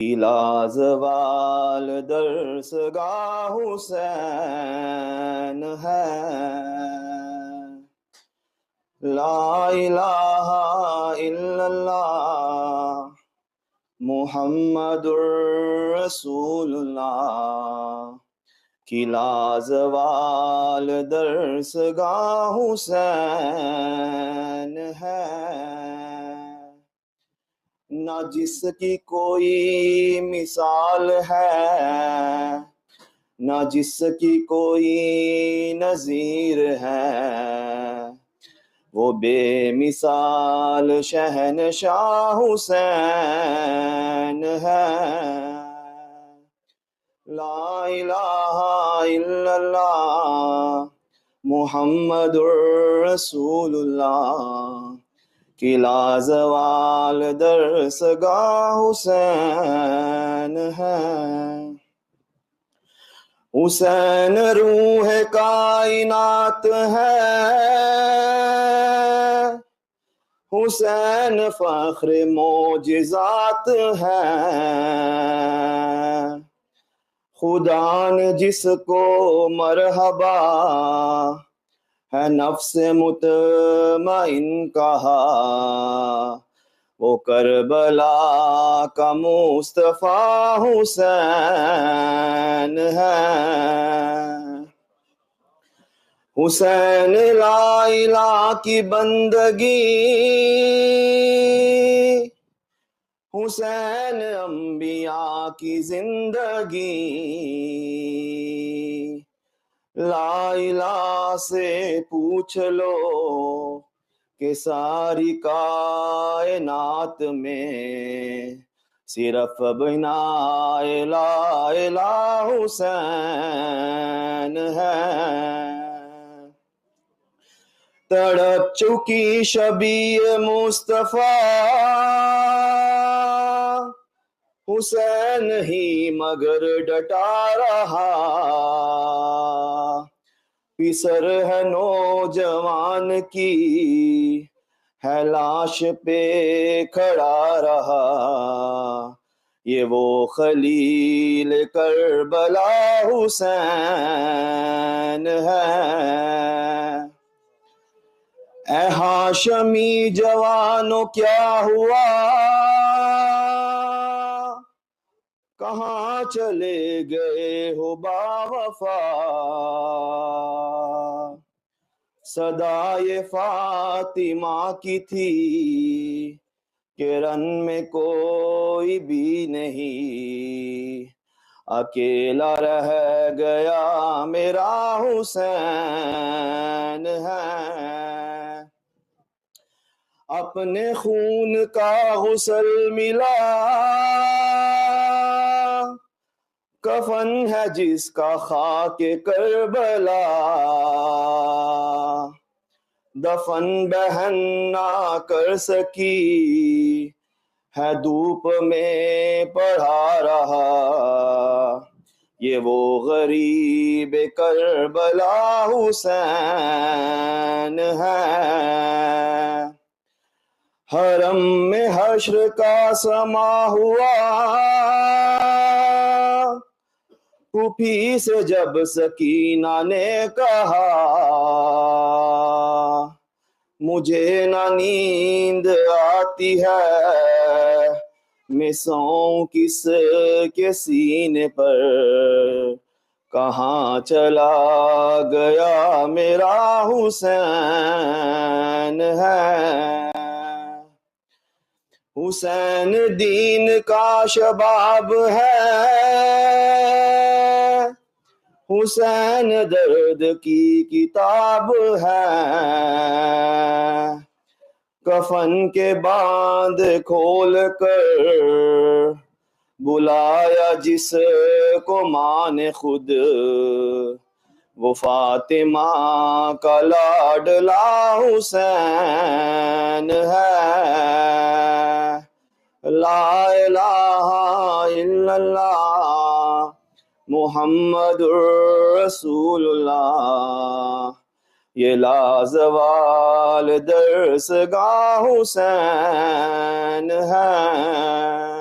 لازوال درس گاہ حسین ہے، لا الہ الا اللہ محمد الرسول اللہ کی لازوال درس گاہ حسین ہے، نہ جس کی کوئی مثال ہے، نہ جس کی کوئی نظیر ہے، وہ بے مثال شہنشاہ حسین ہے، لا الہ الا اللہ محمد الرسول اللہ کی لازوال درس گاہ حسین ہے، حسین روح کائنات ہے، حسین فخر معجزات ہے، خدا نے جس کو مرحبا ہے نفس مطمئن کہا، وہ کربلا کا مصطفیٰ حسین ہے، حسین لا الہ کی بندگی، حسین انبیاء کی زندگی، لا الہ سے پوچھ لو کہ ساری کائنات میں صرف بنا لا الہ حسین ہے، تڑپ چکی شبیہ مصطفیٰ حسین ہی مگر ڈٹا رہا، پسر ہے نوجوان کی ہے لاش پہ کھڑا رہا، یہ وہ خلیل کربلا حسین ہے، اے ہاشمی جوانوں کیا ہوا، کہاں چلے گئے ہو باوفا، صدائے فاطمہ کی تھی کہ رن میں کوئی بھی نہیں، اکیلا رہ گیا میرا حسین ہے، اپنے خون کا غسل ملا، کفن ہے جس کا خاک کربلا، دفن بہن نہ کر سکی ہے دھوپ میں پڑھا رہا، یہ وہ غریب کربلا حسین ہے، حرم میں حشر کا سما ہوا، پھوپھی سے جب سکینہ نے کہا، مجھے نہ نیند آتی ہے، میں سوؤں کس کے سینے پر، کہاں چلا گیا میرا حسین ہے، حسین دین کا شباب ہے، حسین درد کی کتاب ہے، کفن کے باندھ کھول کر بلایا جس کو ماں نے خود، وہ فاطمہ کا لاڈلا حسین ہے، لا الہ الا اللہ محمد الرسول اللہ، یہ لازوال درس گاہ حسین ہے۔